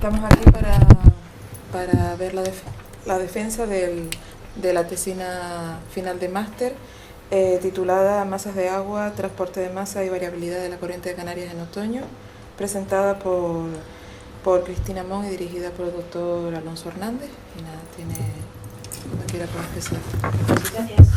Estamos aquí para ver la defensa de la tesina final de máster titulada Masas de agua, transporte de masa y variabilidad de la corriente de Canarias en otoño, presentada por Cristina Mon y dirigida por el doctor Alonso Hernández. Y nada, cuando quiera puede empezar. Gracias.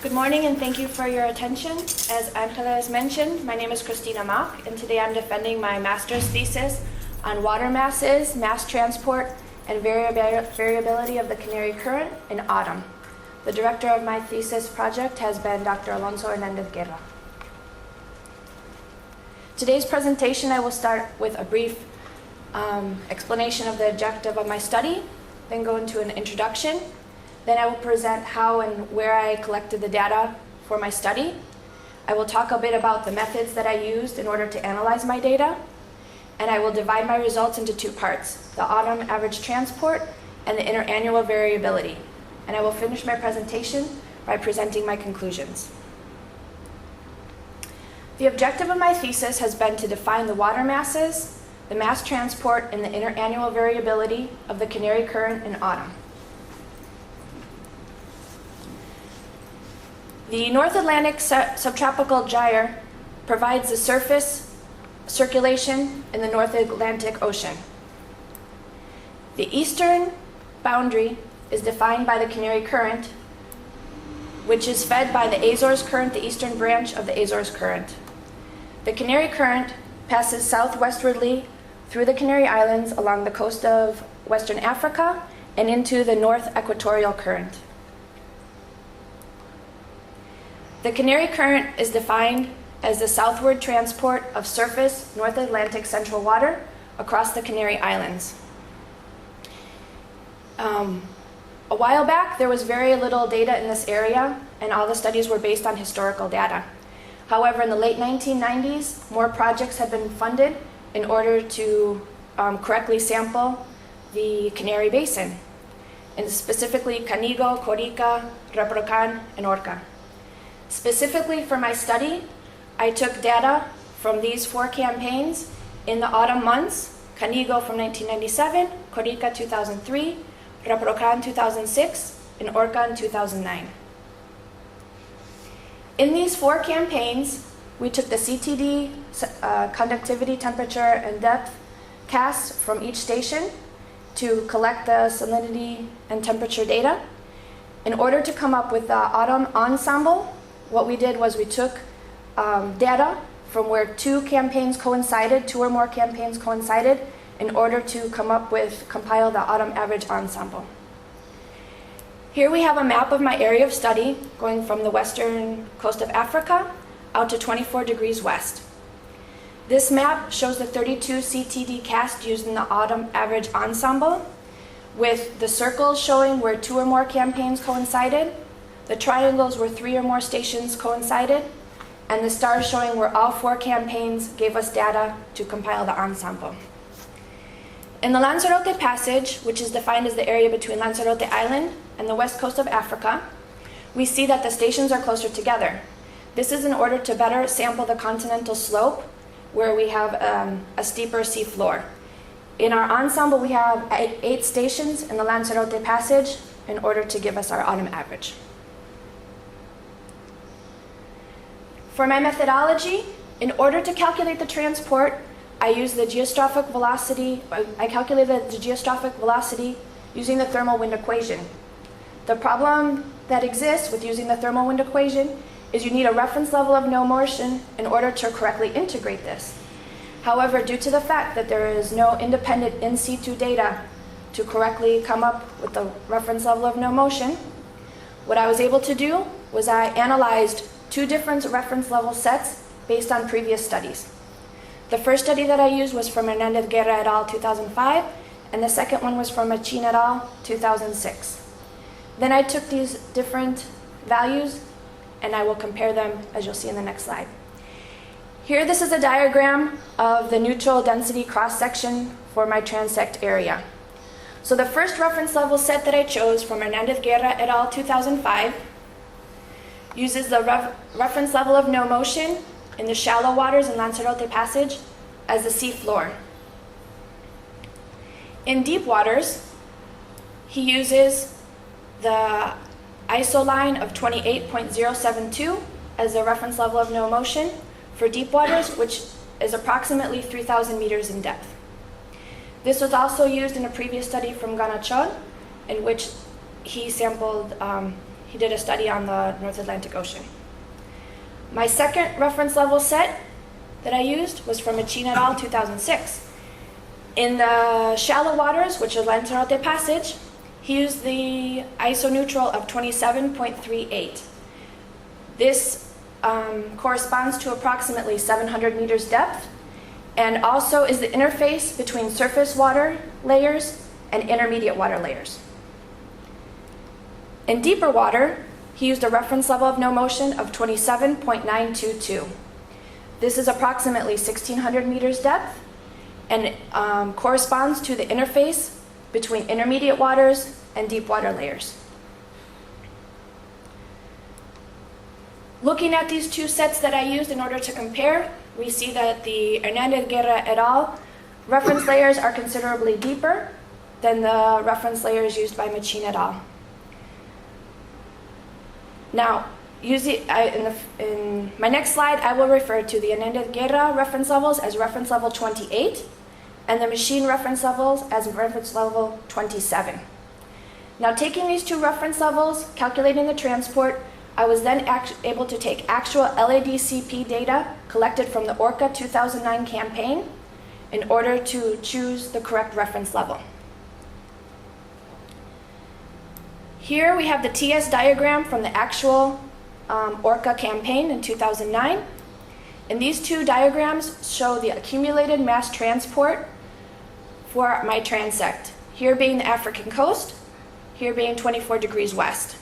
Good morning and thank you for your attention. As Angela has mentioned, my name is Christina Mach, and today I'm defending my master's thesis on water masses, mass transport, and variability of the Canary Current in autumn. The director of my thesis project has been Dr. Alonso Hernandez Guerra. Today's presentation, I will start with a brief explanation of the objective of my study, then go into an introduction. Then I will present how and where I collected the data for my study. I will talk a bit about the methods that I used in order to analyze my data. And I will divide my results into two parts, the autumn average transport and the interannual variability. And I will finish my presentation by presenting my conclusions. The objective of my thesis has been to define the water masses, the mass transport, and the interannual variability of the Canary Current in autumn. The North Atlantic subtropical gyre provides the surface circulation in the North Atlantic Ocean. The eastern boundary is defined by the Canary Current, which is fed by the Azores Current, the eastern branch of the Azores Current. The Canary Current passes southwestwardly through the Canary Islands along the coast of Western Africa and into the North Equatorial Current. The Canary Current is defined as the southward transport of surface North Atlantic central water across the Canary Islands. A while back, there was very little data in this area, and all the studies were based on historical data. However, in the late 1990s, more projects had been funded in order to correctly sample the Canary Basin, and specifically Canigo, Corica, Reprocan, and Orca. Specifically for my study, I took data from these four campaigns in the autumn months: Canigo from 1997, Corica 2003, Reprocan 2006, and Orca in 2009. In these four campaigns, we took the CTD, conductivity, temperature, and depth casts from each station to collect the salinity and temperature data. In order to come up with the autumn ensemble, what we did was we took data from where two or more campaigns coincided in order to compile the autumn average ensemble. Here we have a map of my area of study going from the western coast of Africa out to 24 degrees west. This map shows the 32 CTD casts used in the autumn average ensemble, with the circles showing where two or more campaigns coincided, the triangles where three or more stations coincided, and the stars showing where all four campaigns gave us data to compile the ensemble. In the Lanzarote Passage, which is defined as the area between Lanzarote Island and the west coast of Africa, we see that the stations are closer together. This is in order to better sample the continental slope, where we have a steeper seafloor. In our ensemble, we have 8 stations in the Lanzarote Passage in order to give us our autumn average. For my methodology, in order to calculate the transport, I calculated the geostrophic velocity using the thermal wind equation. The problem that exists with using the thermal wind equation is you need a reference level of no motion in order to correctly integrate this. However, due to the fact that there is no independent in situ data to correctly come up with the reference level of no motion, what I was able to do was I analyzed 2 different reference level sets based on previous studies. The first study that I used was from Hernandez Guerra et al. 2005, and the second one was from Machin et al. 2006. Then I took these different values and I will compare them, as you'll see in the next slide. Here, this is a diagram of the neutral density cross-section for my transect area. So the first reference level set that I chose from Hernandez Guerra et al. 2005 uses the reference level of no motion in the shallow waters in Lanzarote Passage as the sea floor. In deep waters, he uses the ISO line of 28.072 as the reference level of no motion for deep waters, which is approximately 3,000 meters in depth. This was also used in a previous study from Ganachon, in which he did a study on the North Atlantic Ocean. My second reference level set that I used was from Machín et al. 2006. In the shallow waters, which is Lanzarote Passage, he used the ISO neutral of 27.38. This corresponds to approximately 700 meters depth, and also is the interface between surface water layers and intermediate water layers. In deeper water, he used a reference level of no motion of 27.922. This is approximately 1,600 meters depth and corresponds to the interface between intermediate waters and deep water layers. Looking at these two sets that I used in order to compare, we see that the Hernandez Guerra et al. Reference layers are considerably deeper than the reference layers used by Machín et al. Now, in my next slide, I will refer to the Hernandez Guerra reference levels as reference level 28, and the Machín reference levels as reference level 27. Now, taking these two reference levels, calculating the transport, I was then able to take actual LADCP data collected from the ORCA 2009 campaign in order to choose the correct reference level. Here we have the TS diagram from the actual ORCA campaign in 2009. And these two diagrams show the accumulated mass transport for my transect, here being the African coast, here being 24 degrees west.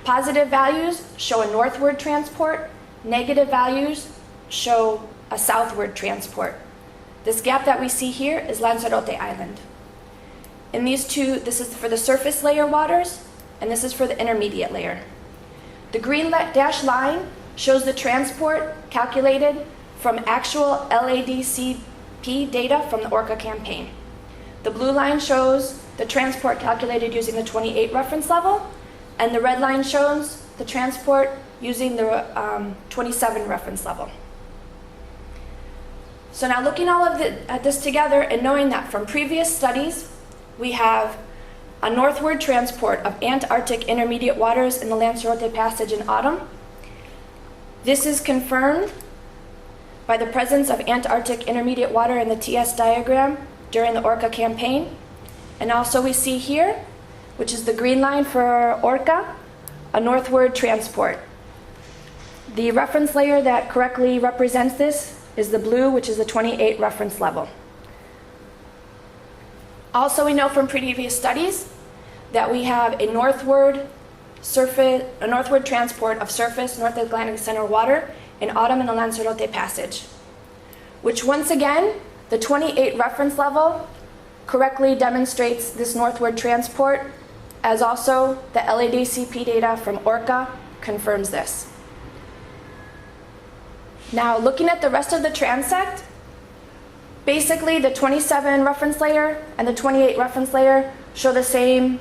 Positive values show a northward transport, negative values show a southward transport. This gap that we see here is Lanzarote Island. In these two, this is for the surface layer waters, and this is for the intermediate layer. The green dashed line shows the transport calculated from actual LADCP data from the ORCA campaign. The blue line shows the transport calculated using the 28 reference level, and the red line shows the transport using the 27 reference level. So now looking at this together and knowing that from previous studies, we have a northward transport of Antarctic intermediate waters in the Lanzarote Passage in autumn. This is confirmed by the presence of Antarctic intermediate water in the TS diagram during the ORCA campaign. And also we see here, which is the green line for ORCA, a northward transport. The reference layer that correctly represents this is the blue, which is the 28 reference level. Also, we know from previous studies that we have a northward transport of surface North Atlantic Center water in autumn in the Lanzarote Passage, which once again, the 28 reference level correctly demonstrates this northward transport, as also the LADCP data from ORCA confirms this. Now, looking at the rest of the transect, basically the 27 reference layer and the 28 reference layer show the same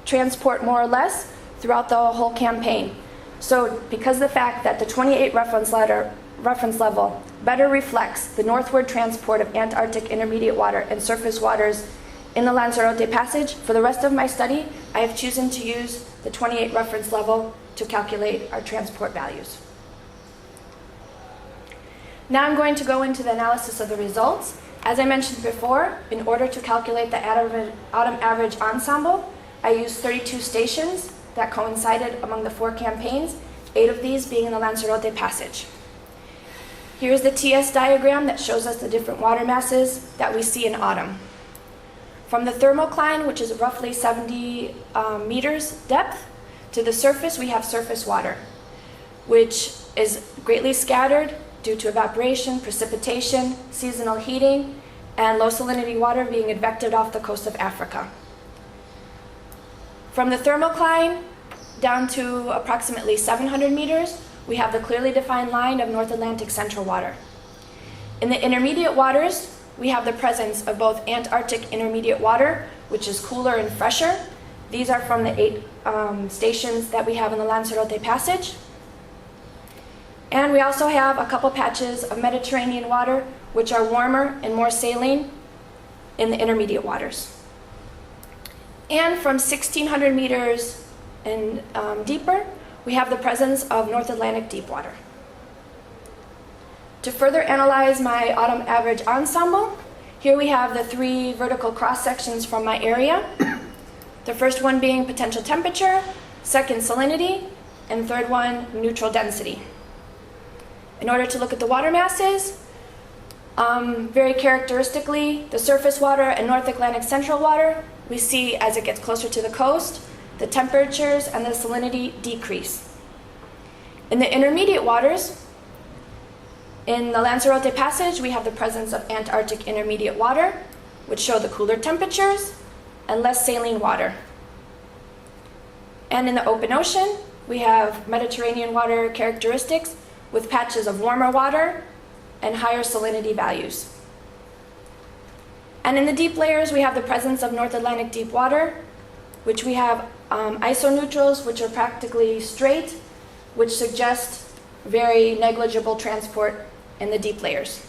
transport more or less throughout the whole campaign. So because of the fact that the 28 reference level better reflects the northward transport of Antarctic intermediate water and surface waters in the Lanzarote Passage, for the rest of my study, I have chosen to use the 28 reference level to calculate our transport values. Now I'm going to go into the analysis of the results. As I mentioned before, in order to calculate the autumn average ensemble, I used 32 stations that coincided among the 4 campaigns, 8 of these being in the Lanzarote Passage. Here's the TS diagram that shows us the different water masses that we see in autumn. From the thermocline, which is roughly 70 meters depth, to the surface, we have surface water, which is greatly scattered due to evaporation, precipitation, seasonal heating, and low salinity water being advected off the coast of Africa. From the thermocline down to approximately 700 meters, we have the clearly defined line of North Atlantic Central Water. In the intermediate waters, we have the presence of both Antarctic intermediate water, which is cooler and fresher. These are from the 8 stations that we have in the Lanzarote Passage. And we also have a couple patches of Mediterranean water, which are warmer and more saline in the intermediate waters. And from 1,600 meters and deeper, we have the presence of North Atlantic deep water. To further analyze my autumn average ensemble, here we have the 3 vertical cross sections from my area. The first one being potential temperature, second salinity, and third one neutral density. In order to look at the water masses, very characteristically, the surface water and North Atlantic Central Water, we see as it gets closer to the coast, the temperatures and the salinity decrease. In the intermediate waters, in the Lanzarote Passage, we have the presence of Antarctic intermediate water, which show the cooler temperatures and less saline water. And in the open ocean, we have Mediterranean water characteristics with patches of warmer water and higher salinity values. And in the deep layers, we have the presence of North Atlantic deep water, which we have isoneutrals, which are practically straight, which suggest very negligible transport in the deep layers.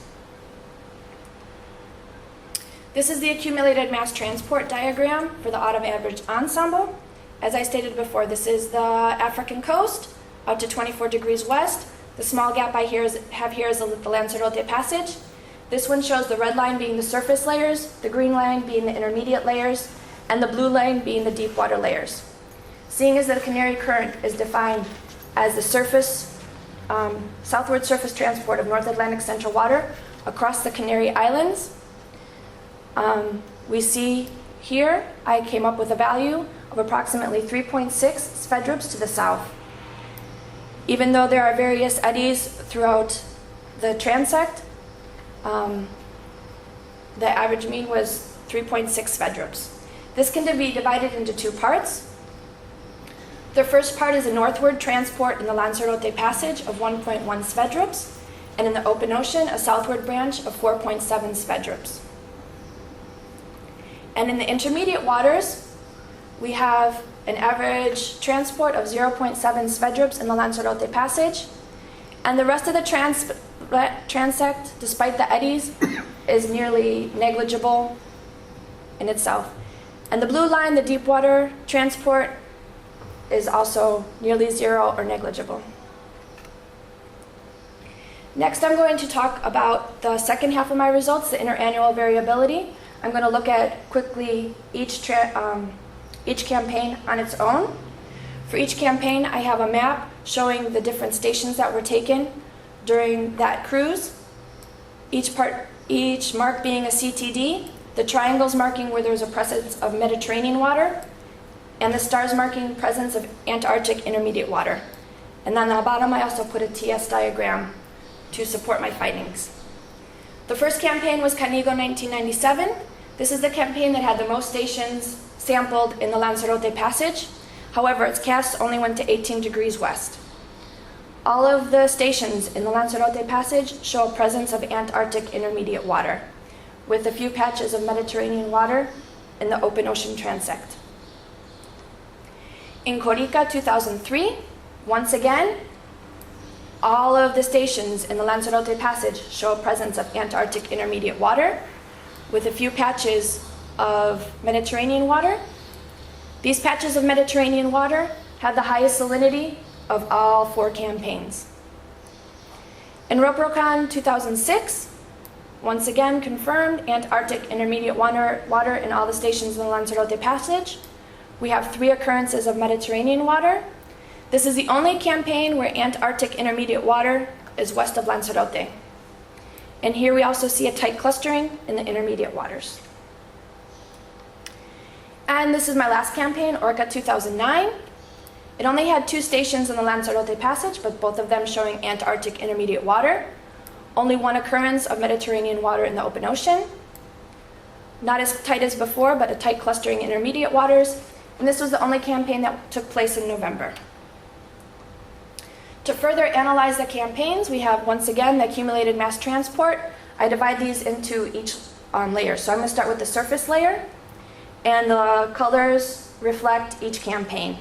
This is the accumulated mass transport diagram for the autumn average ensemble. As I stated before, this is the African coast out to 24 degrees west. The small gap I have here is the Lanzarote Passage. This one shows the red line being the surface layers, the green line being the intermediate layers, and the blue line being the deep water layers. Seeing as the Canary Current is defined as the southward surface transport of North Atlantic Central Water across the Canary Islands, we see here I came up with a value of approximately 3.6 spheddrups to the south. Even though there are various eddies throughout the transect, the average mean was 3.6 spheddrups. This can be divided into 2 parts. The first part is a northward transport in the Lanzarote Passage of 1.1 spheddrups, and in the open ocean, a southward branch of 4.7 spheddrups. And in the intermediate waters, we have an average transport of 0.7 spheddrups in the Lanzarote Passage, and the rest of the transect, despite the eddies, is nearly negligible in itself. And the blue line, the deep water transport, is also nearly zero or negligible. Next, I'm going to talk about the second half of my results, the interannual variability. I'm going to look at quickly each campaign on its own. For each campaign, I have a map showing the different stations that were taken during that cruise. Each mark being a CTD, the triangles marking where there's a presence of Mediterranean water, and the stars marking presence of Antarctic intermediate water. And then on the bottom, I also put a TS diagram to support my findings. The first campaign was Canigo 1997. This is the campaign that had the most stations sampled in the Lanzarote Passage. However, its cast only went to 18 degrees west. All of the stations in the Lanzarote Passage show a presence of Antarctic intermediate water, with a few patches of Mediterranean water in the open ocean transect. In Corica 2003, once again, all of the stations in the Lanzarote Passage show a presence of Antarctic intermediate water, with a few patches of Mediterranean water. These patches of Mediterranean water had the highest salinity of all 4 campaigns. In Roprocan 2006, once again confirmed Antarctic intermediate water in all the stations in the Lanzarote Passage. We have 3 occurrences of Mediterranean water. This is the only campaign where Antarctic intermediate water is west of Lanzarote. And here we also see a tight clustering in the intermediate waters. And this is my last campaign, Orca 2009. It only had 2 stations in the Lanzarote Passage, but both of them showing Antarctic intermediate water. Only 1 occurrence of Mediterranean water in the open ocean. Not as tight as before, but a tight clustering intermediate waters. And this was the only campaign that took place in November. To further analyze the campaigns, we have, once again, the accumulated mass transport. I divide these into each layer. So I'm going to start with the surface layer, and the colors reflect each campaign.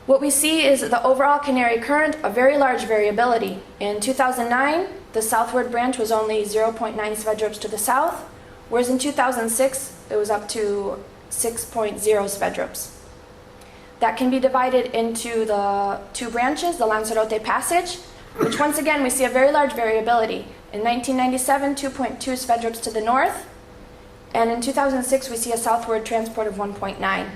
What we see is the overall Canary Current, a very large variability. In 2009, the southward branch was only 0.9 Svedrups to the south, whereas in 2006, it was up to 6.0 Svedrups. That can be divided into the two branches, the Lanzarote Passage, which once again we see a very large variability. In 1997, 2.2 Svedrups to the north, and in 2006 we see a southward transport of 1.9.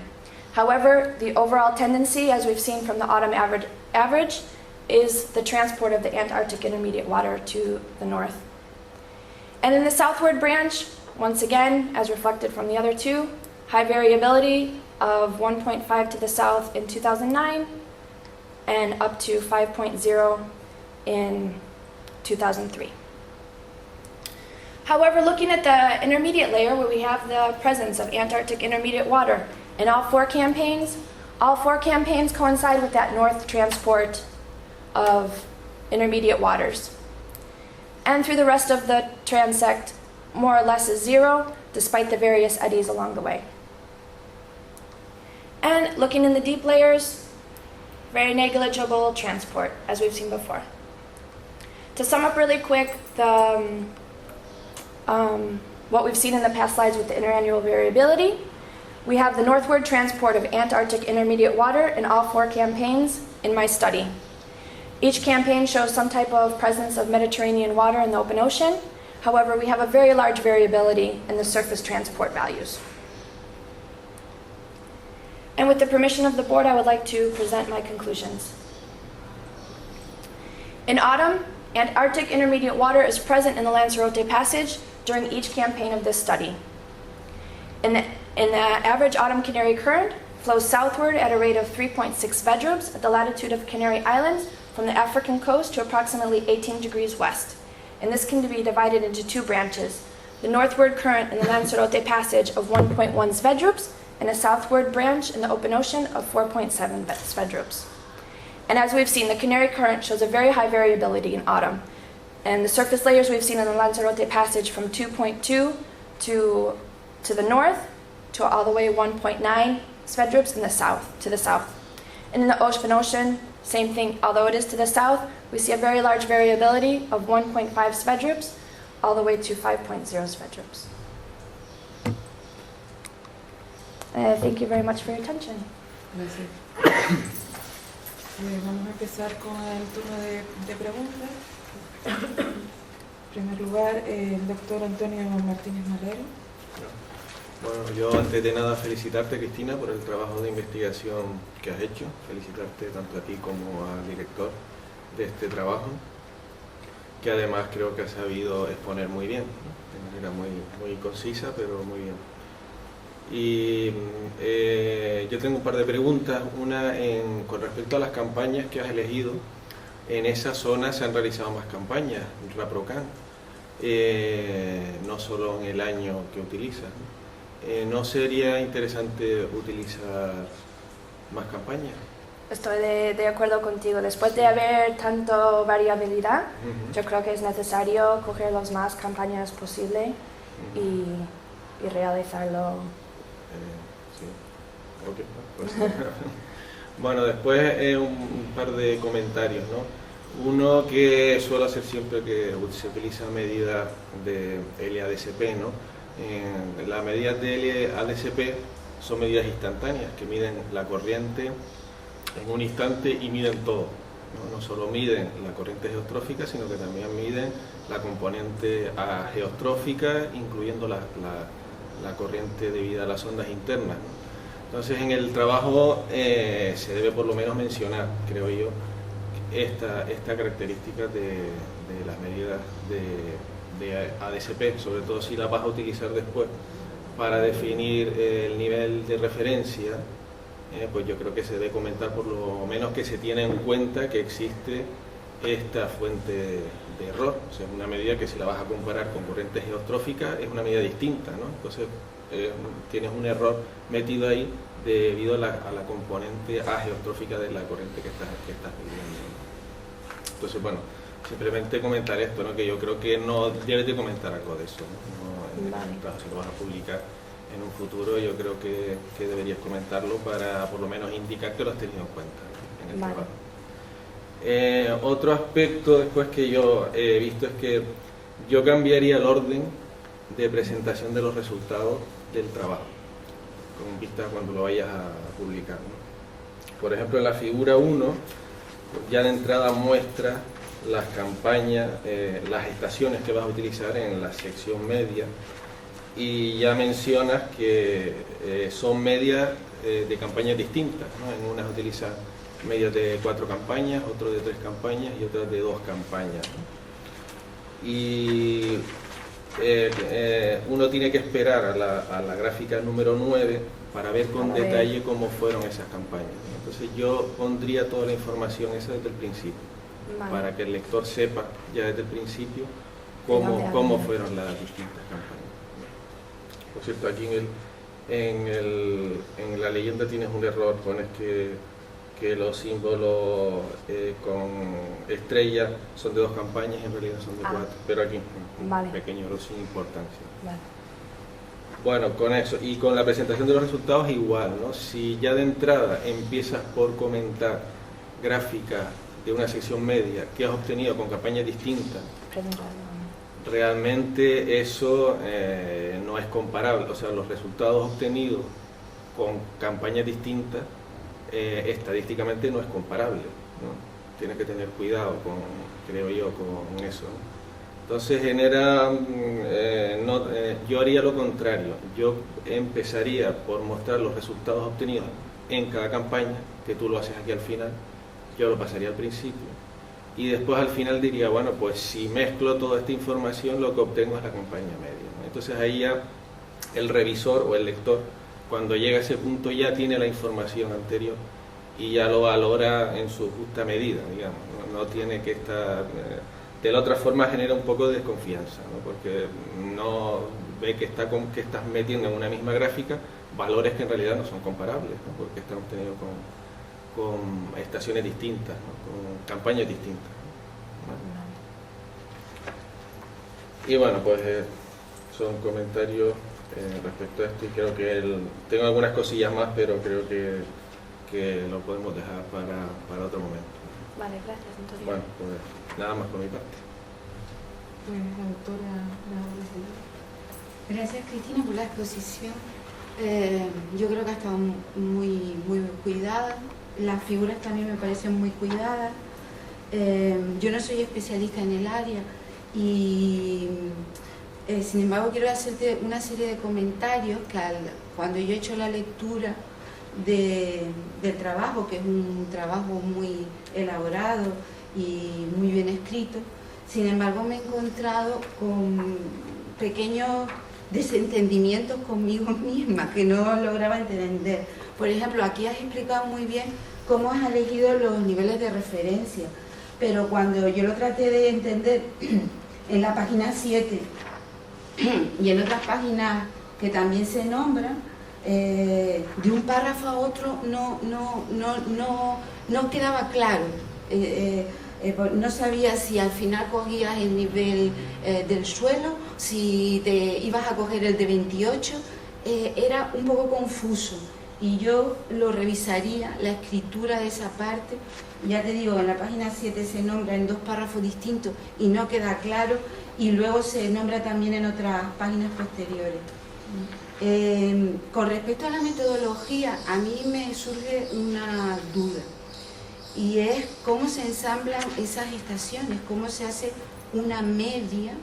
However, the overall tendency, as we've seen from the autumn average, is the transport of the Antarctic intermediate water to the north. And in the southward branch, once again, as reflected from the other two, high variability of 1.5 to the south in 2009 and up to 5.0 in 2003. However, looking at the intermediate layer where we have the presence of Antarctic intermediate water in all four campaigns coincide with that north transport of intermediate waters. And through the rest of the transect, more or less is zero, despite the various eddies along the way. And looking in the deep layers, very negligible transport, as we've seen before. To sum up really quick, what we've seen in the past slides with the interannual variability, we have the northward transport of Antarctic intermediate water in all four campaigns in my study. Each campaign shows some type of presence of Mediterranean water in the open ocean. However, we have a very large variability in the surface transport values. And with the permission of the board, I would like to present my conclusions. In autumn, Antarctic intermediate water is present in the Lanzarote Passage during each campaign of this study. In the average autumn Canary Current flows southward at a rate of 3.6 Svedrups at the latitude of Canary Islands from the African coast to approximately 18 degrees west. And this can be divided into two branches, the northward current in the Lanzarote Passage of 1.1 Svedrups and a southward branch in the open ocean of 4.7 Svedrups. And as we've seen, the Canary Current shows a very high variability in autumn. And the surface layers we've seen in the Lanzarote Passage from 2.2 to the north to all the way 1.9 Svedrups in the south, to the south. And in the open ocean, same thing, although it is to the south, we see a very large variability of 1.5 Svedrups all the way to 5.0 Svedrups. Thank you very much for your attention. Gracias. Vamos a empezar con el turno de preguntas. En primer lugar, el doctor Antonio Martínez Marrero. Bueno, yo antes de nada felicitarte, Cristina, por el trabajo de investigación que has hecho. Felicitarte tanto a ti como al director de este trabajo, que además creo que has sabido exponer muy bien, ¿no? De manera muy concisa, pero muy bien. Y yo tengo un par de preguntas. Una con respecto a las campañas que has elegido. En esa zona se han realizado más campañas, RAPROCAN, no solo en el año que utilizas, ¿no? ¿No sería interesante utilizar más campañas? Estoy de acuerdo contigo. Después de haber tanto variabilidad, yo creo que es necesario coger las más campañas posible y realizarlo. Sí. Okay. Pues, bueno, después un par de comentarios, ¿no? Uno que suelo hacer siempre que se utiliza medida de LADCP, ¿no? Las medidas de LADCP son medidas instantáneas que miden la corriente en un instante y miden todo, ¿no? No solo miden la corriente geostrófica, sino que también miden la componente geostrófica, incluyendo la corriente debida a las ondas internas, ¿no? Entonces, en el trabajo se debe por lo menos mencionar, creo yo, esta característica de las medidas de ADCP, sobre todo si la vas a utilizar después para definir el nivel de referencia, pues yo creo que se debe comentar por lo menos que se tiene en cuenta que existe esta fuente de error. O sea, es una medida que si la vas a comparar con corrientes geostróficas es una medida distinta, ¿no? Entonces tienes un error metido ahí debido a la componente geostrófica de la corriente que estás midiendo. Entonces, bueno, simplemente comentar esto, ¿no? Que yo creo que no debes de comentar algo de eso, ¿no? Vale. Si lo vas a publicar en un futuro, yo creo que deberías comentarlo para por lo menos indicar que lo has tenido en cuenta, ¿no? En el Vale. trabajo. Otro aspecto después que yo he visto es que yo cambiaría el orden de presentación de los resultados del trabajo, con vista cuando lo vayas a publicar, ¿no? Por ejemplo, en la figura 1, ya de entrada muestra las campañas, las estaciones que vas a utilizar en la sección media, y ya mencionas que son medias de campañas distintas, ¿no? En unas utilizas medias de 4 campañas, otras de 3 campañas y otras de 2 campañas, ¿no? Y uno tiene que esperar a la gráfica número 9 para ver con detalle cómo fueron esas campañas, ¿no? Entonces yo pondría toda la información esa desde el principio, Vale. para que el lector sepa ya desde el principio cómo fueron las distintas campañas. Por cierto, aquí en la leyenda tienes un error, pones que los símbolos con estrellas son de 2 campañas y en realidad son de 4, pero aquí Vale. un pequeño error sin importancia. Vale. Bueno, con eso y con la presentación de los resultados igual, ¿no? Si ya de entrada empiezas por comentar gráficas de una sección media que has obtenido con campañas distintas, realmente eso no es comparable. O sea, los resultados obtenidos con campañas distintas estadísticamente no es comparable, ¿no? Tienes que tener cuidado creo yo, con eso, ¿no? Entonces yo haría lo contrario. Yo empezaría por mostrar los resultados obtenidos en cada campaña, que tú lo haces aquí al final. Yo lo pasaría al principio y después al final diría, bueno, pues si mezclo toda esta información, lo que obtengo es la campaña media, ¿no? Entonces ahí ya el revisor o el lector, cuando llega a ese punto, ya tiene la información anterior y ya lo valora en su justa medida, digamos, no tiene que estar... de la otra forma genera un poco de desconfianza, ¿no? Porque no ve que estás metiendo en una misma gráfica valores que en realidad no son comparables, ¿no? Porque están obtenidos con estaciones distintas, ¿no? Con campañas distintas, ¿no? Y bueno, pues son comentarios respecto a esto, y creo que tengo algunas cosillas más, pero creo que lo podemos dejar para otro momento. Vale, gracias, Antonio. Bueno, pues nada más por mi parte. Pues la doctora Laura Celedón. Gracias, Cristina, por la exposición. Yo creo que ha estado muy cuidada. Las figuras también me parecen muy cuidadas. Yo no soy especialista en el área y sin embargo quiero hacerte una serie de comentarios que cuando yo he hecho la lectura del trabajo, que es un trabajo muy elaborado y muy bien escrito, sin embargo me he encontrado con pequeños desentendimientos conmigo misma que no lograba entender. Por ejemplo, aquí has explicado muy bien cómo has elegido los niveles de referencia, pero cuando yo lo traté de entender en la página 7 y en otras páginas que también se nombran, de un párrafo a otro no quedaba claro. No sabía si al final cogías el nivel del suelo, si te ibas a coger el de 28, era un poco confuso y yo lo revisaría, la escritura de esa parte. Ya te digo, en la página 7 se nombra en 2 párrafos distintos y no queda claro, y luego se nombra también en otras páginas posteriores. Con respecto a la metodología, a mí me surge una duda, y es cómo se ensamblan esas estaciones, cómo se hace una media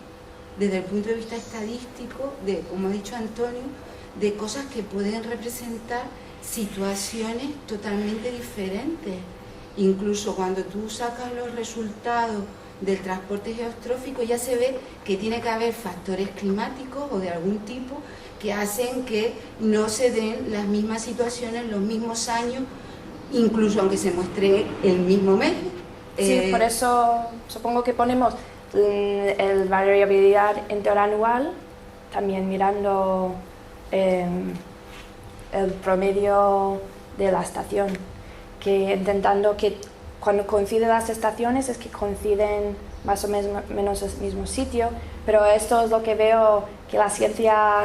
desde el punto de vista estadístico, como ha dicho Antonio, de cosas que pueden representar situaciones totalmente diferentes. Incluso cuando tú sacas los resultados del transporte geostrófico, ya se ve que tiene que haber factores climáticos o de algún tipo que hacen que no se den las mismas situaciones, los mismos años, incluso aunque se muestre el mismo mes. Sí, por eso supongo que ponemos el variabilidad interanual, también mirando el promedio de la estación, que intentando que cuando coinciden las estaciones es que coinciden más o menos el mismo sitio, pero esto es lo que veo que la ciencia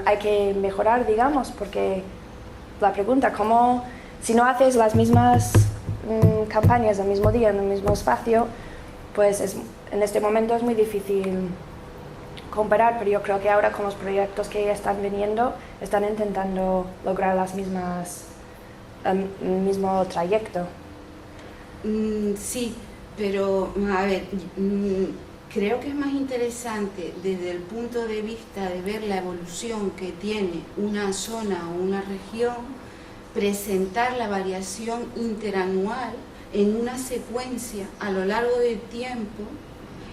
hay que mejorar, digamos, porque la pregunta, ¿cómo, si no haces las mismas campañas al mismo día, en el mismo espacio, pues en este momento es muy difícil comparar, pero yo creo que ahora con los proyectos que están viniendo, están intentando lograr las mismas, el mismo trayecto. Sí, pero a ver, creo que es más interesante desde el punto de vista de ver la evolución que tiene una zona o una región, presentar la variación interanual en una secuencia a lo largo del tiempo.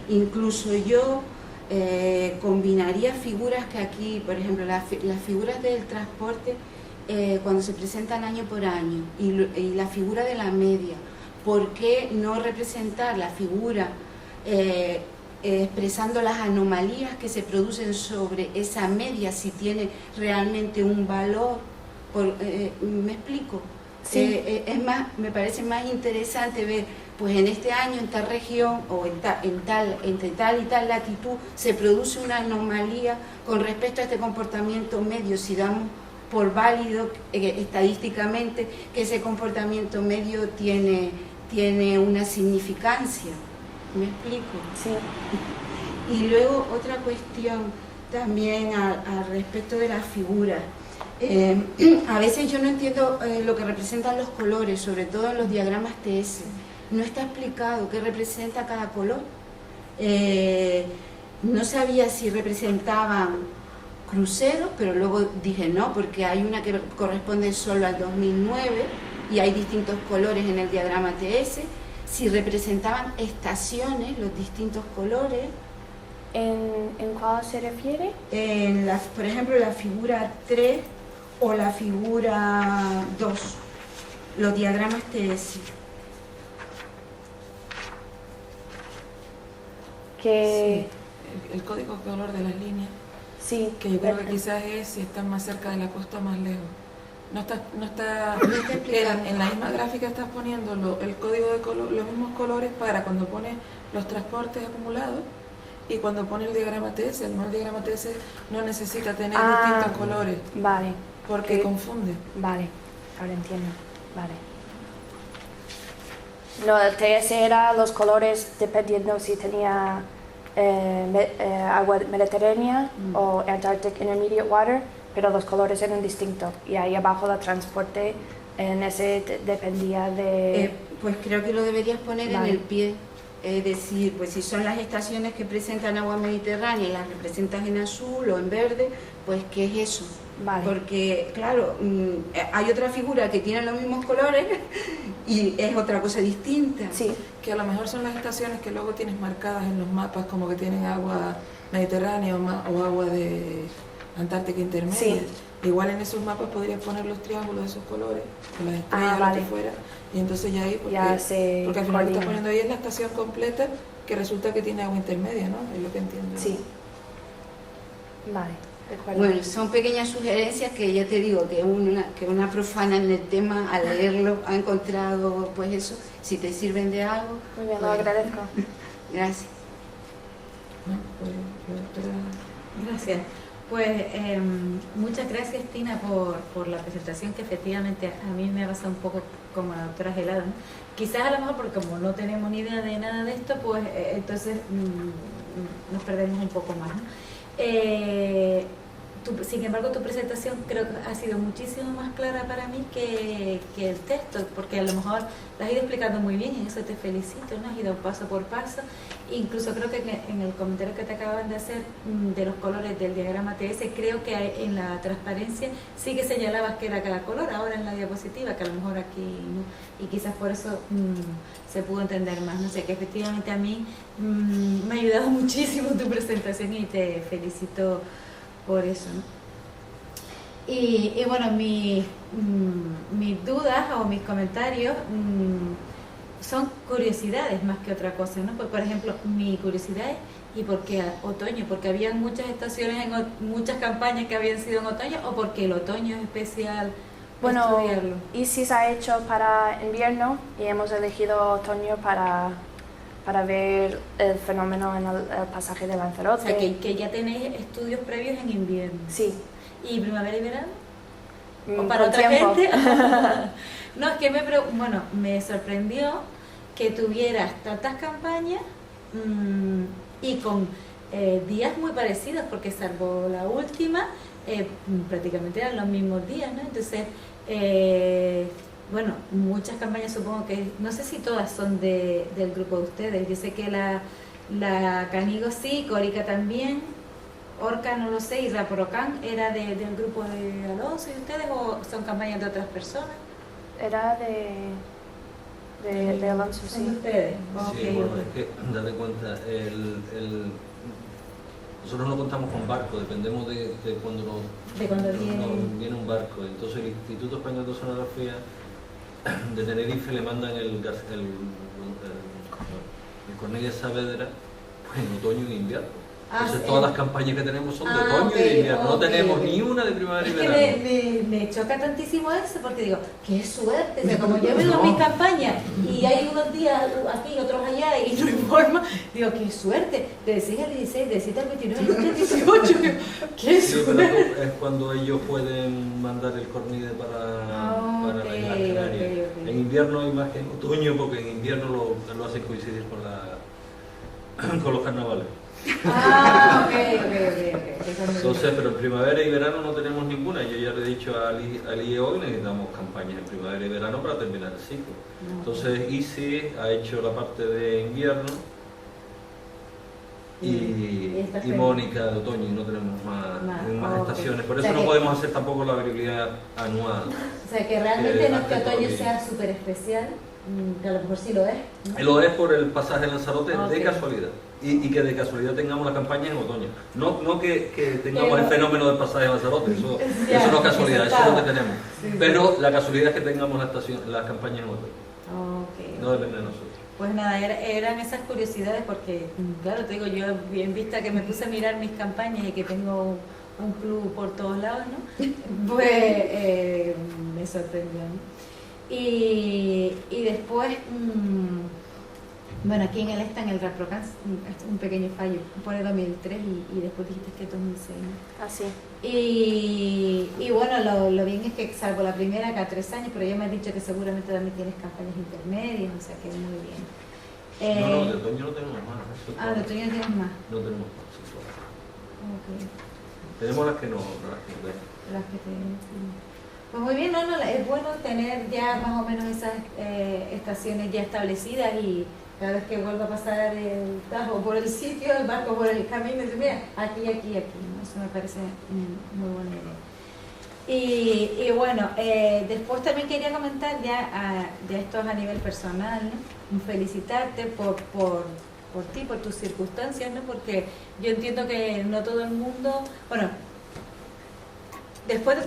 Incluso yo combinaría figuras que aquí, por ejemplo, las figuras del transporte cuando se presentan año por año y la figura de la media. ¿Por qué no representar la figura expresando las anomalías que se producen sobre esa media, si tiene realmente un valor? ¿Me explico? Sí. Es más, me parece más interesante ver, pues en este año en tal región o entre tal y tal latitud se produce una anomalía con respecto a este comportamiento medio, si damos por válido estadísticamente que ese comportamiento medio tiene una significancia. ¿Me explico? Sí. Y luego otra cuestión también al respecto de las figuras. A veces yo no entiendo lo que representan los colores, sobre todo en los diagramas TS. No está explicado qué representa cada color. No sabía si representaban cruceros, pero luego dije no, porque hay una que corresponde solo al 2009 y hay distintos colores en el diagrama TS. Si representaban estaciones, los distintos colores. ¿En cuál se refiere? Por ejemplo, la figura 3 o la figura 2, los diagramas TS. Que Sí, el código color de las líneas, sí, que yo creo que quizás es si están más cerca de la costa o más lejos. No está explicado. en la misma gráfica estás poniendo el código de color, los mismos colores para cuando pones los transportes acumulados y cuando pones el diagrama TS. El nuevo diagrama TS no necesita tener distintos colores Vale, porque confunde. vale, ahora entiendo, vale. No, el TS era los colores dependiendo si tenía agua mediterránea o Antarctic Intermediate Water, pero los colores eran distintos y ahí abajo el transporte en ese dependía de... Pues creo que lo deberías poner Vale. en el pie. Es decir, pues si son las estaciones que presentan agua mediterránea y las representas en azul o en verde, pues ¿qué es eso? Vale. Porque, claro, hay otra figura que tiene los mismos colores y es otra cosa distinta. Sí, Que a lo mejor son las estaciones que luego tienes marcadas en los mapas como que tienen agua mediterránea o agua de Antártica Intermedia. Sí. Igual en esos mapas podrías poner los triángulos de esos colores, con las estrellas vale. lo que fuera, y entonces ya ahí, porque Ya al final lo que estás coordina. poniendo ahí es la estación completa que resulta que tiene agua intermedia, ¿no? Es lo que entiendo. Sí. Vale, de acuerdo. Bueno, son pequeñas sugerencias que ya te digo que una profana en el tema al leerlo ha encontrado, pues eso, si te sirven de algo. Muy bien, lo pues, agradezco. Gracias. ¿No? Pues, Gracias. Pues muchas gracias, Tina, por la presentación, que efectivamente a mí me ha pasado un poco como a la doctora Gelada, ¿no? Quizás a lo mejor porque como no tenemos ni idea de nada de esto, pues entonces nos perdemos un poco más, ¿no? Sin embargo, tu presentación creo que ha sido muchísimo más clara para mí que el texto, porque a lo mejor la has ido explicando muy bien, y en eso te felicito, ¿no? Has ido paso por paso. Incluso creo que en el comentario que te acaban de hacer de los colores del diagrama TS, creo que en la transparencia sí que señalabas que era cada color, ahora en la diapositiva, que a lo mejor aquí no, y quizás por eso se pudo entender más. No sé, que efectivamente a mí me ha ayudado muchísimo tu presentación y te felicito por eso, ¿no? Y bueno, mis dudas o mis comentarios son curiosidades más que otra cosa, ¿no? Pues, por ejemplo, mi curiosidad es ¿y por qué otoño? ¿Porque habían muchas estaciones, muchas campañas que habían sido en otoño o porque el otoño es especial Bueno, estudiarlo? ICI se ha hecho para invierno y hemos elegido otoño para ver el fenómeno en el pasaje de O Lanzarote. sea, que ya tenéis estudios previos en invierno. Sí. ¿Y primavera y verano? ¿O Mm, para con otra tiempo. gente? No, es que me sorprendió que tuvieras tantas campañas y con días muy parecidos, porque salvo la última, prácticamente eran los mismos días, ¿no? Entonces, bueno, muchas campañas supongo que, no sé si todas son del grupo de ustedes. Yo sé que la Canigo sí, Corica también, Orca no lo sé, y Raporocán era del grupo de Alonso y ustedes, o son campañas de otras personas. Era de Alonso, ¿Son de sí. ustedes? Sí, Ok, bueno, ok. es que, date cuenta, nosotros no contamos con barco, dependemos de cuando De cuando viene. viene un barco. Entonces el Instituto Español de Oceanografía de Tenerife le mandan el Cornelius Saavedra pues, en otoño y invierno. Ah, Entonces sí. todas las campañas que tenemos son de Ah, otoño ok, y de invierno, no ok, tenemos ok. ni una de primavera y Es verano. que me choca tantísimo eso porque digo, qué suerte, o sea, como yo veo mis campañas y hay unos días aquí, otros allá y no informa, digo, qué suerte, de 6 al 16, de 7 al 29, de 18, qué Sí, pero suerte. es cuando ellos pueden mandar el Cornide Ah, para ok, la Isla Canaria. ok, ok. En invierno hay más que en otoño, porque en invierno lo hacen coincidir con los carnavales. Ah, ok. Entonces, pero en primavera y verano no tenemos ninguna. Yo ya le he dicho a Ali hoy, necesitamos campañas en primavera y verano para terminar el ciclo. Entonces, ICI ha hecho la parte de invierno y Mónica de otoño, y no tenemos más ok. estaciones. Por O eso sea no que- podemos hacer tampoco la variabilidad anual. O sea, que realmente no es que otoño sea súper especial, que a lo mejor sí lo es, ¿no? Lo es por el pasaje de Lanzarote Ok. de casualidad. Y que de casualidad tengamos la campaña en otoño. No que tengamos Pero- el fenómeno del pasaje de Lanzarote, eso Ya, no es casualidad, eso es lo que está. tenemos. Sí, Pero la casualidad es que tengamos las campañas en otoño. Ok. No depende de nosotros. Pues nada, eran esas curiosidades porque, claro, te digo, yo bien vista que me puse a mirar mis campañas y que tengo un club por todos lados, ¿no? Pues me sorprendió, ¿no? Y después, bueno, aquí en el Raprocan, un pequeño fallo, pone 2003 y después dijiste que 2006, ¿no? Así. Y bueno, lo bien es que salvo la primera cada 3 años, pero ya me has dicho que seguramente también tienes campañas intermedias, o sea que muy bien. No, de otoño no tenemos más. eso Ah, de otoño tienes más. No tenemos más. Eso. Ok, Tenemos las que no den. las que te... Pues muy bien, es bueno tener ya más o menos esas estaciones ya establecidas y cada vez que vuelva a pasar el tajo por el sitio, el barco por el camino, dice, mira, aquí, ¿no? Eso me parece muy buena idea. Y bueno, después también quería comentar ya esto a nivel personal, ¿no? Felicitarte por ti, por tus circunstancias, ¿no? Porque yo entiendo que no todo el mundo, bueno, después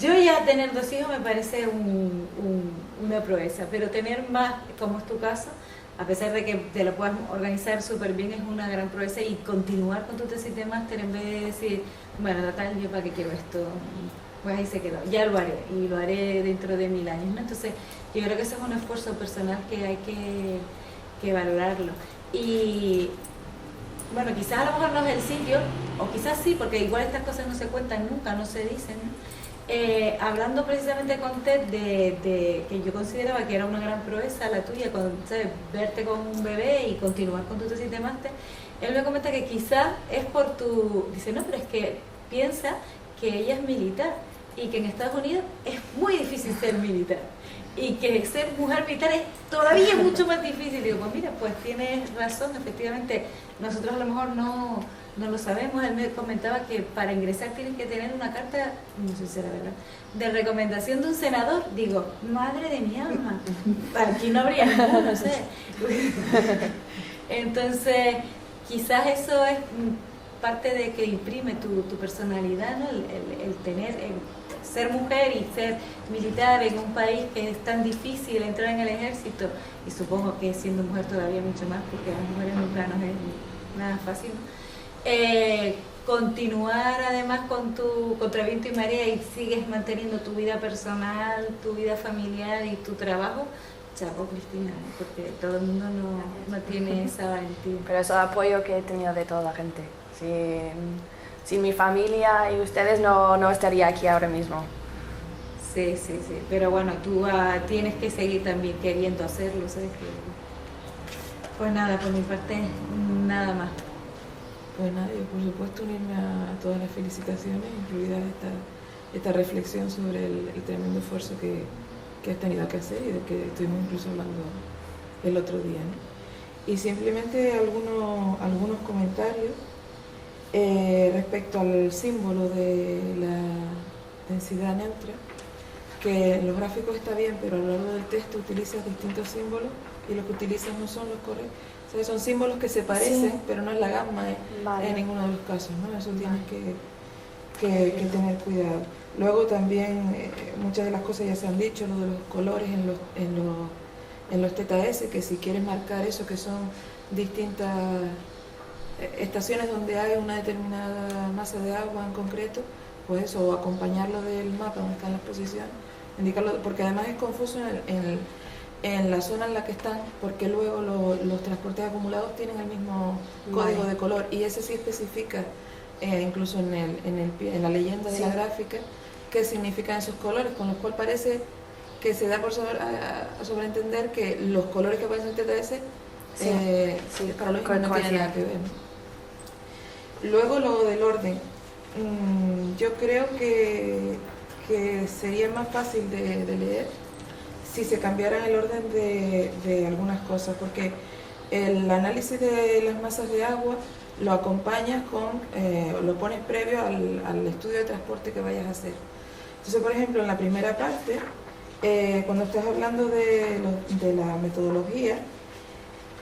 yo ya tener 2 hijos me parece una proeza, pero tener más, como es tu caso, a pesar de que te lo puedas organizar súper bien, es una gran proeza, y continuar con tu tesis de máster en vez de decir, bueno, total, yo para qué quiero esto, pues ahí se quedó, ya lo haré, y lo haré dentro de 1000 años, ¿no? Entonces, yo creo que eso es un esfuerzo personal que hay que valorarlo. Y bueno, quizás a lo mejor no es el sitio, o quizás sí, porque igual estas cosas no se cuentan nunca, no se dicen, ¿no? Hablando precisamente con Ted de que yo consideraba que era una gran proeza la tuya, ¿sabes? Verte con un bebé y continuar con tu tesis de máster, él me comenta que quizás es por dice, no, pero es que piensa que ella es militar y que en Estados Unidos es muy difícil ser militar y que ser mujer militar es todavía mucho más difícil. Digo, pues mira, pues tienes razón, efectivamente, nosotros a lo mejor no lo sabemos. Él me comentaba que para ingresar tienes que tener una carta, no sé si será verdad, de recomendación de un senador. Digo, madre de mi alma, aquí no habría ninguno, no sé. Entonces, quizás eso es parte de que imprime tu personalidad, ¿no? El tener, ser mujer y ser militar en un país que es tan difícil entrar en el ejército, y supongo que siendo mujer todavía mucho más, porque a las mujeres nunca nos es nada fácil, continuar además con tu contra viento y marea y sigues manteniendo tu vida personal, tu vida familiar y tu trabajo. Chapo, Cristina, porque todo el mundo no tiene esa valentía. Pero es el apoyo que he tenido de toda la gente. Sin mi familia y ustedes no estaría aquí ahora mismo. Sí, pero bueno, tú tienes que seguir también queriendo hacerlo, ¿sabes? Pues nada, por mi parte, nada más. Pues nada, yo por supuesto unirme a todas las felicitaciones, incluida esta reflexión sobre el tremendo esfuerzo que has tenido que hacer y de que estuvimos incluso hablando el otro día, ¿no? Y simplemente algunos comentarios respecto al símbolo de la densidad neutra, que en los gráficos está bien, pero a lo largo del texto utilizas distintos símbolos y los que utilizas no son los correctos. O sea, son símbolos que se parecen, sí, pero no es la gamma en ninguno de los casos, ¿no? Eso tienes que tener cuidado. Luego también muchas de las cosas ya se han dicho, lo de los colores en los TTS, que si quieres marcar eso, que son distintas estaciones donde hay una determinada masa de agua en concreto, pues eso, o acompañarlo del mapa donde están las posiciones, indicarlo, porque además es confuso en la zona en la que están, porque luego los transportes acumulados tienen el mismo código de color, y ese sí especifica, incluso en la leyenda de la gráfica, qué significan esos colores, con lo cual parece que se da por sobreentender que los colores que aparecen en TTS para los no tienen nada que ver, ¿no? Luego lo del orden, yo creo que sería más fácil de leer si se cambiara el orden de algunas cosas, porque el análisis de las masas de agua lo acompañas lo pones previo al estudio de transporte que vayas a hacer. Entonces, por ejemplo, en la primera parte, cuando estás hablando de la metodología,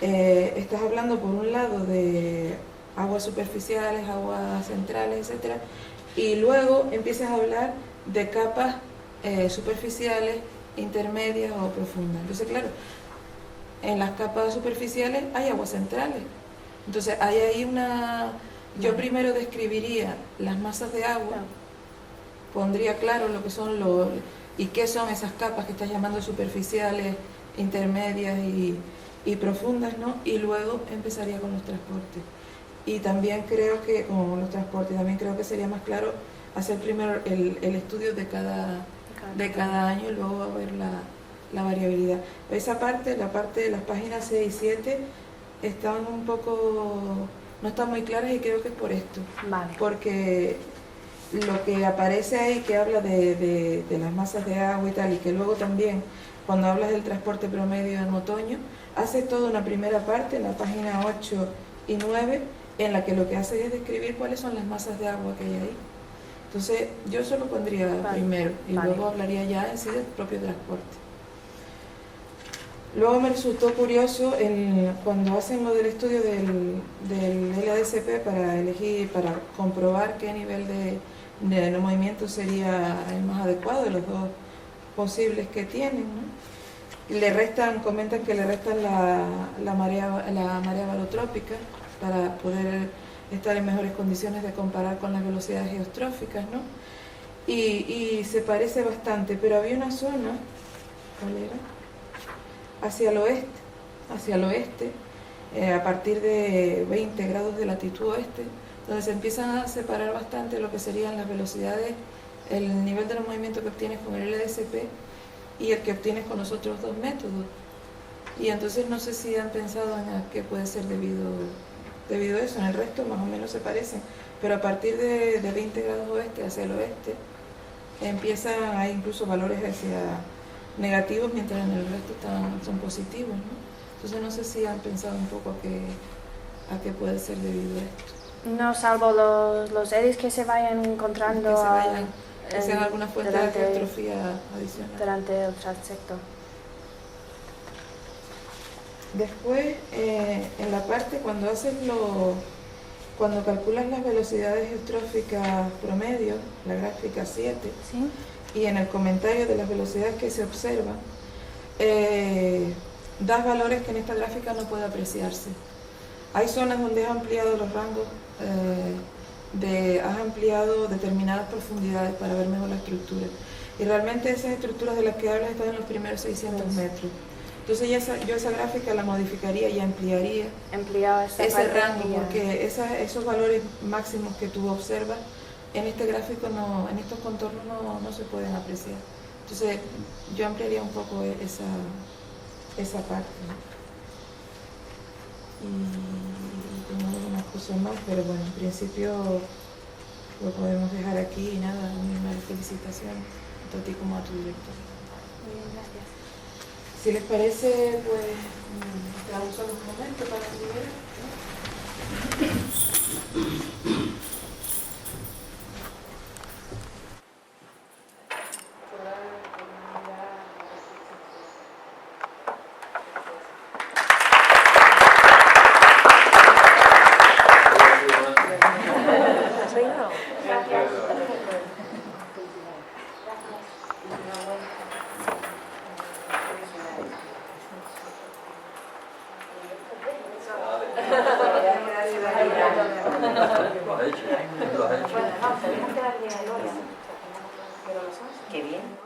estás hablando por un lado de aguas superficiales, aguas centrales, etcétera, y luego empiezas a hablar de capas superficiales, intermedias o profundas. Entonces, claro, en las capas superficiales hay aguas centrales. Entonces, hay ahí yo primero describiría las masas de agua, pondría claro lo que son y qué son esas capas que estás llamando superficiales, intermedias y profundas, ¿no? Y luego empezaría con los transportes. Y también creo que, con los transportes, también creo que sería más claro hacer primero el estudio de cada año y luego ver la variabilidad. Esa parte, la parte de las páginas 6 y 7, están no están muy claras, y creo que es por esto. Vale. Porque lo que aparece ahí, que habla de las masas de agua y tal, y que luego también, cuando hablas del transporte promedio en otoño, hace toda una primera parte, en la página 8 y 9, en la que lo que hace es describir cuáles son las masas de agua que hay ahí. Entonces, yo eso lo pondría primero, y luego hablaría ya en sí del propio transporte. Luego me resultó curioso cuando hacen lo del estudio del LADSP para comprobar qué nivel de movimiento sería el más adecuado de los dos posibles que tienen, ¿no? Comentan que le restan la marea balotrópica para poder estar en mejores condiciones de comparar con las velocidades geostróficas, ¿no? Y se parece bastante, pero había una zona, ¿cuál era? Hacia el oeste, a partir de 20 grados de latitud oeste, donde se empiezan a separar bastante lo que serían las velocidades, el nivel de los movimientos que obtienes con el LDSP y el que obtienes con los otros dos métodos. Y entonces no sé si han pensado en a qué puede ser debido a eso. En el resto más o menos se parecen, pero a partir de 20 grados oeste hacia el oeste empiezan, hay incluso valores hacia negativos, mientras en el resto son positivos, ¿no? Entonces no sé si han pensado un poco a qué puede ser debido a esto. No, salvo los eddies que se vayan encontrando que sean alguna fuente de geotrofía adicional durante el trayecto. Después, en la parte cuando cuando calculas las velocidades eustróficas promedio, la gráfica 7, ¿Sí? y en el comentario de las velocidades que se observan, das valores que en esta gráfica no puede apreciarse. Hay zonas donde has ampliado los rangos, has ampliado determinadas profundidades para ver mejor la estructura. Y realmente esas estructuras de las que hablas están en los primeros 600 metros. Entonces yo esa gráfica la modificaría y ampliaría ese rango, porque esos valores máximos que tú observas en este gráfico, en estos contornos no se pueden apreciar. Entonces yo ampliaría un poco esa parte. Y tengo algunas cosas más, pero bueno, en principio lo podemos dejar aquí y nada, una felicitación tanto a ti como a tu director. Muy bien, gracias. Si les parece, pues esperamos solo un momento para liberar. Lo has hecho. Qué bien.